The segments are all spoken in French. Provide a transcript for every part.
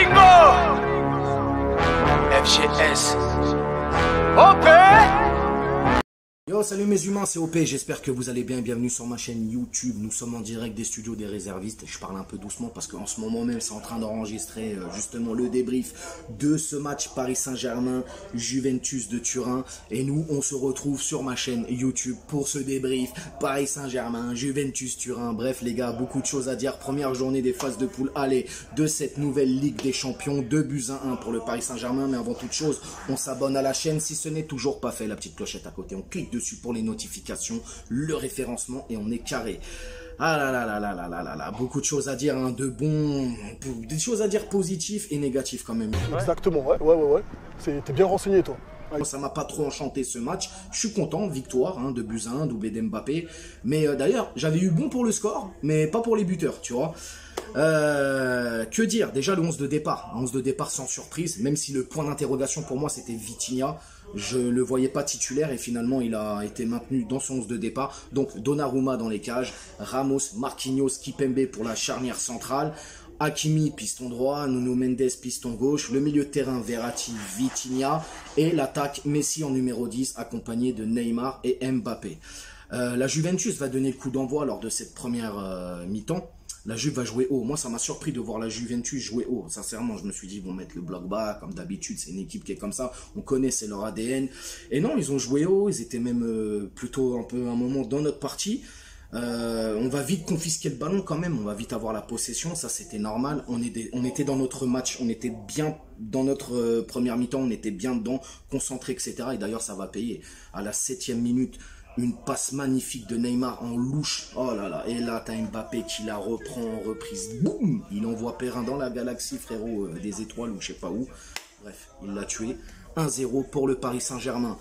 Bingo! FGS. OP! Yo, salut mes humains, c'est OP, j'espère que vous allez bien et bienvenue sur ma chaîne YouTube. Nous sommes en direct des studios des réservistes. Je parle un peu doucement parce qu'en ce moment même, c'est en train d'enregistrer justement le débrief de ce match Paris Saint-Germain, Juventus de Turin. Et nous, on se retrouve sur ma chaîne YouTube pour ce débrief Paris Saint-Germain, Juventus Turin. Bref les gars, beaucoup de choses à dire. Première journée des phases de poule aller de cette nouvelle Ligue des Champions. 2-1 pour le Paris Saint-Germain. Mais avant toute chose, on s'abonne à la chaîne si ce n'est toujours pas fait. La petite clochette à côté, on clique dessus pour les notifications, le référencement et on est carré. Ah là là là là là là là là, beaucoup de choses à dire, hein, des choses à dire positives et négatives quand même. Exactement, ouais. T'es bien renseigné toi. Ça m'a pas trop enchanté ce match. Je suis content, victoire, hein, 2-1, doublé d'Mbappé. Mais d'ailleurs, j'avais eu bon pour le score, mais pas pour les buteurs, tu vois. Que dire? Déjà le 11 de départ. 11 de départ sans surprise, même si le point d'interrogation pour moi c'était Vitinha. Je le voyais pas titulaire et finalement il a été maintenu dans son 11 de départ. Donc Donnarumma dans les cages, Ramos, Marquinhos, Kimpembe pour la charnière centrale. Hakimi, piston droit, Nuno Mendes, piston gauche, le milieu de terrain, Verratti, Vitinha, et l'attaque, Messi en numéro 10, accompagné de Neymar et Mbappé. La Juventus va donner le coup d'envoi lors de cette première mi-temps. La Juve va jouer haut. Moi, ça m'a surpris de voir la Juventus jouer haut. Sincèrement, je me suis dit, ils vont mettre le bloc bas, comme d'habitude, c'est une équipe qui est comme ça. On connaît, c'est leur ADN. Et non, ils ont joué haut. Ils étaient même plutôt un peu un moment dans notre partie. On va vite confisquer le ballon quand même, on va vite avoir la possession, ça c'était normal. On était dans notre match, on était bien dans notre première mi-temps, on était bien dedans, concentré, etc. Et d'ailleurs ça va payer. À la 7e minute, une passe magnifique de Neymar en louche. Oh là là, et là t'as Mbappé qui la reprend en reprise. Boum, il envoie Perrin dans la galaxie, frérot, des étoiles ou je sais pas où. Bref, il l'a tué. 1-0 pour le Paris Saint-Germain.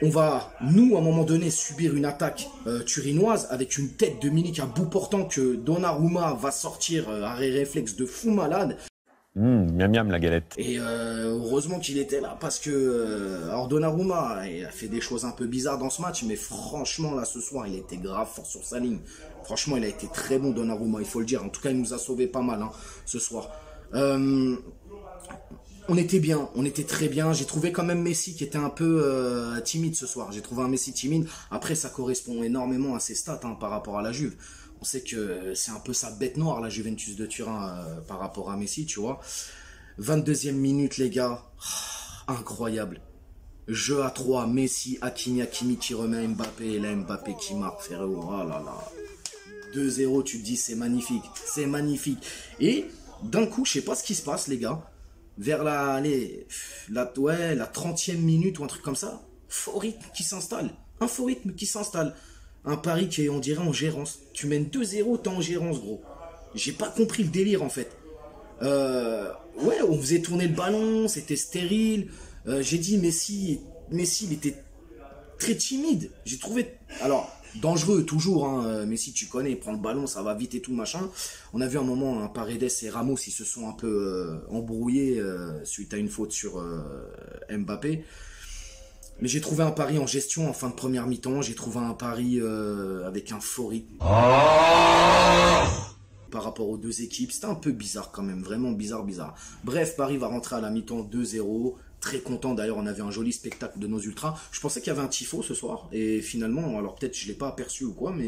On va, nous, à un moment donné, subir une attaque turinoise avec une tête de Milik à bout portant que Donnarumma va sortir arrêt réflexe de fou malade. Miam miam la galette. Et heureusement qu'il était là parce que alors Donnarumma il a fait des choses un peu bizarres dans ce match, mais franchement là ce soir il était grave fort sur sa ligne. Franchement il a été très bon Donnarumma, il faut le dire. En tout cas il nous a sauvé pas mal hein, ce soir. On était bien, on était très bien. J'ai trouvé quand même Messi qui était un peu timide ce soir. J'ai trouvé un Messi timide. Après, ça correspond énormément à ses stats hein, par rapport à la Juve. On sait que c'est un peu sa bête noire, la Juventus de Turin, par rapport à Messi, tu vois. 22e minute, les gars. Incroyable. Jeu à 3, Messi, Hakimi qui remet Mbappé. Et là, Mbappé qui marque, frérot. Oh là là. 2-0, tu te dis, c'est magnifique. C'est magnifique. Et d'un coup, je sais pas ce qui se passe, les gars. Vers la 30e minute ou un truc comme ça, faux rythme qui s'installe. Un faux rythme qui s'installe. Un Paris qui est, on dirait, en gérance. Tu mènes 2-0, t'es en gérance, gros. J'ai pas compris le délire, en fait. Ouais, on faisait tourner le ballon, c'était stérile. J'ai dit, Messi, il était très timide. J'ai trouvé... Alors... dangereux toujours, hein. Messi tu connais, il prend le ballon, ça va vite et tout machin. On a vu un moment, Paredes et Ramos, ils se sont un peu embrouillés suite à une faute sur Mbappé. Mais j'ai trouvé un pari en gestion en fin de première mi-temps, j'ai trouvé un pari avec un faux rythme. Par rapport aux deux équipes, c'était un peu bizarre quand même, vraiment bizarre. Bref, Paris va rentrer à la mi-temps 2-0. Très content d'ailleurs, on avait un joli spectacle de nos ultras. Je pensais qu'il y avait un tifo ce soir et finalement, alors peut-être je l'ai pas aperçu ou quoi, mais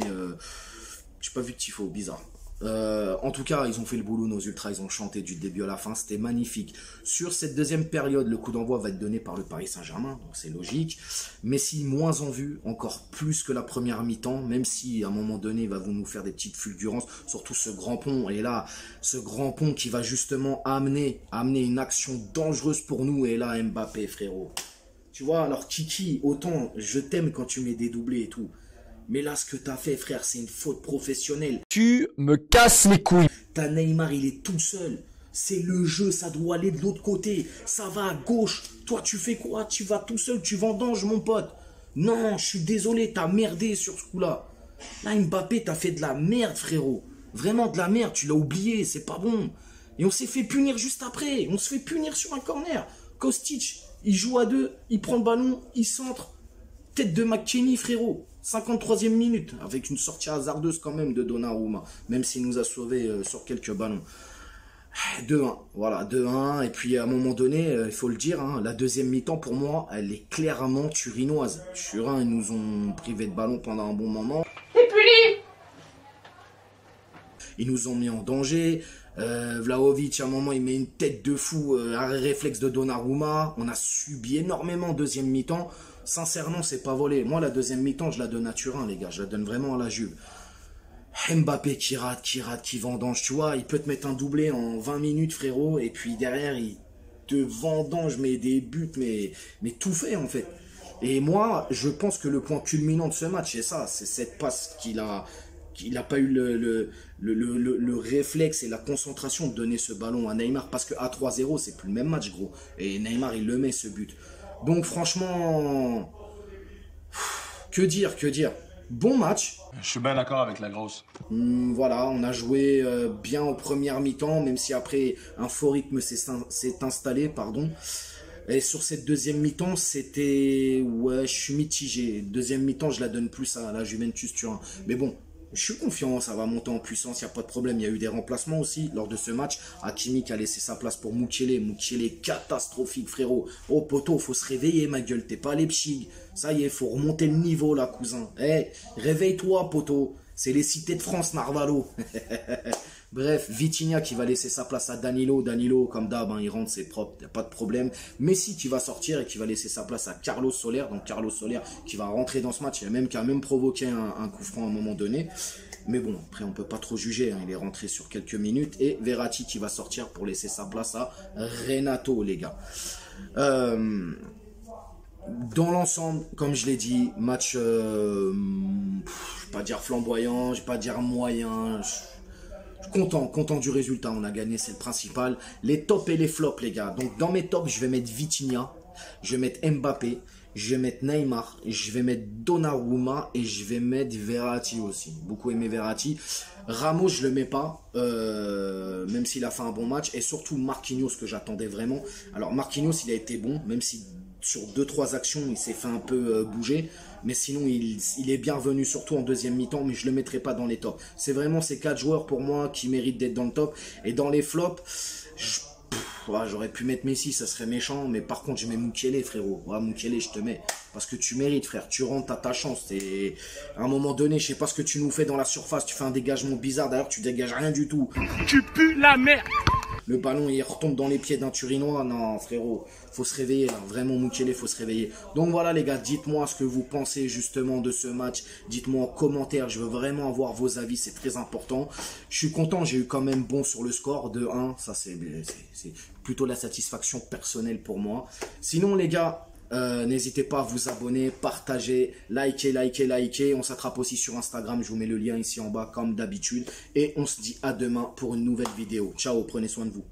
j'ai pas vu de tifo, bizarre. En tout cas, ils ont fait le boulot, nos ultras, ils ont chanté du début à la fin, c'était magnifique. Sur cette deuxième période, le coup d'envoi va être donné par le Paris Saint-Germain, donc c'est logique. Messi moins en vue, encore plus que la première mi-temps, même si à un moment donné, il va nous faire des petites fulgurances, surtout ce grand pont. Et là, ce grand pont qui va justement amener une action dangereuse pour nous. Et là, Mbappé, frérot. Tu vois, alors Kiki, autant je t'aime quand tu mets des doublés et tout. Mais là, ce que t'as fait, frère, c'est une faute professionnelle. Tu me casses les couilles. T'as Neymar, il est tout seul. C'est le jeu, ça doit aller de l'autre côté. Ça va à gauche. Toi, tu fais quoi? Tu vas tout seul, tu vendanges, mon pote. Non, je suis désolé, t'as merdé sur ce coup-là. Là, Mbappé, t'as fait de la merde, frérot. Vraiment de la merde, tu l'as oublié, c'est pas bon. Et on s'est fait punir juste après. On se fait punir sur un corner. Kostic, il joue à deux, il prend le ballon, il centre. Tête de McKennie, frérot. 53e minute, avec une sortie hasardeuse quand même de Donnarumma, même s'il nous a sauvé sur quelques ballons. 2-1, voilà, 2-1, et puis à un moment donné, il faut le dire, hein, la deuxième mi-temps, pour moi, elle est clairement turinoise. Turin, ils nous ont privé de ballon pendant un bon moment. Ils nous ont mis en danger. Vlahovic, à un moment, il met une tête de fou, un réflexe de Donnarumma. On a subi énormément deuxième mi-temps. Sincèrement, c'est pas volé. Moi, la deuxième mi-temps, je la donne à Turin, les gars. Je la donne vraiment à la Juve. Mbappé qui rate, qui vendange, tu vois. Il peut te mettre un doublé en 20 minutes, frérot. Et puis derrière, il te vendange, mais des buts, mais tout fait, en fait. Et moi, je pense que le point culminant de ce match, c'est ça. C'est cette passe qu'il a pas eu le réflexe et la concentration de donner ce ballon à Neymar, parce que à 3-0 c'est plus le même match, gros, et Neymar il le met, ce but. Donc franchement, que dire, bon match. Je suis bien d'accord avec la grosse. Voilà, on a joué bien en première mi-temps, même si après un faux rythme s'est installé, pardon. Et sur cette deuxième mi-temps, c'était... Ouais, je suis mitigé. Deuxième mi-temps, je la donne plus à la Juventus Turin. Mais bon, je suis confiant, ça va monter en puissance, il n'y a pas de problème. Il y a eu des remplacements aussi lors de ce match. Hakimi qui a laissé sa place pour Mukiele. Mukiele catastrophique, frérot. Oh, poteau, faut se réveiller, ma gueule. T'es pas à Leipzig. Ça y est, faut remonter le niveau, là, cousin. Eh, réveille-toi, poteau. C'est les cités de France, Narvalo. Bref, Vitinha qui va laisser sa place à Danilo. Danilo, comme d'hab, hein, il rentre, c'est propre, y a pas de problème. Messi qui va sortir et qui va laisser sa place à Carlos Soler. Donc Carlos Soler qui va rentrer dans ce match, qui a même provoqué un coup franc à un moment donné. Mais bon, après on peut pas trop juger, hein, il est rentré sur quelques minutes. Et Verratti qui va sortir pour laisser sa place à Renato, les gars. Dans l'ensemble, comme je l'ai dit, match, je vais pas dire flamboyant, je vais pas dire moyen. Content du résultat, on a gagné, c'est le principal. Les tops et les flops, les gars. Donc dans mes tops, je vais mettre Vitinha, je vais mettre Mbappé, je vais mettre Neymar, je vais mettre Donnarumma et je vais mettre Verratti aussi. Beaucoup aimé Verratti. Ramos, je le mets pas, même s'il a fait un bon match. Et surtout Marquinhos, que j'attendais vraiment. Alors Marquinhos, il a été bon, même si sur 2-3 actions, il s'est fait un peu bouger. Mais sinon, il est bien revenu, surtout en deuxième mi-temps, mais je ne le mettrai pas dans les tops. C'est vraiment ces 4 joueurs, pour moi, qui méritent d'être dans le top. Et dans les flops, j'aurais pu mettre Messi, ça serait méchant. Mais par contre, je mets Mukiele, frérot. Ouais, Mukiele, je te mets. Parce que tu mérites, frère. Tu rentres, t'as ta chance. Et à un moment donné, je sais pas ce que tu nous fais dans la surface. Tu fais un dégagement bizarre. D'ailleurs, tu dégages rien du tout. Tu pues la merde. Le ballon, il retombe dans les pieds d'un Turinois. Non, frérot, faut se réveiller, là. Vraiment, Mukiele, faut se réveiller. Donc voilà, les gars, dites-moi ce que vous pensez justement de ce match. Dites-moi en commentaire. Je veux vraiment avoir vos avis, c'est très important. Je suis content, j'ai eu quand même bon sur le score de 1. Ça, c'est plutôt la satisfaction personnelle pour moi. Sinon, les gars, n'hésitez pas à vous abonner, partager, liker. On s'attrape aussi sur Instagram, je vous mets le lien ici en bas comme d'habitude. Et on se dit à demain pour une nouvelle vidéo. Ciao, prenez soin de vous.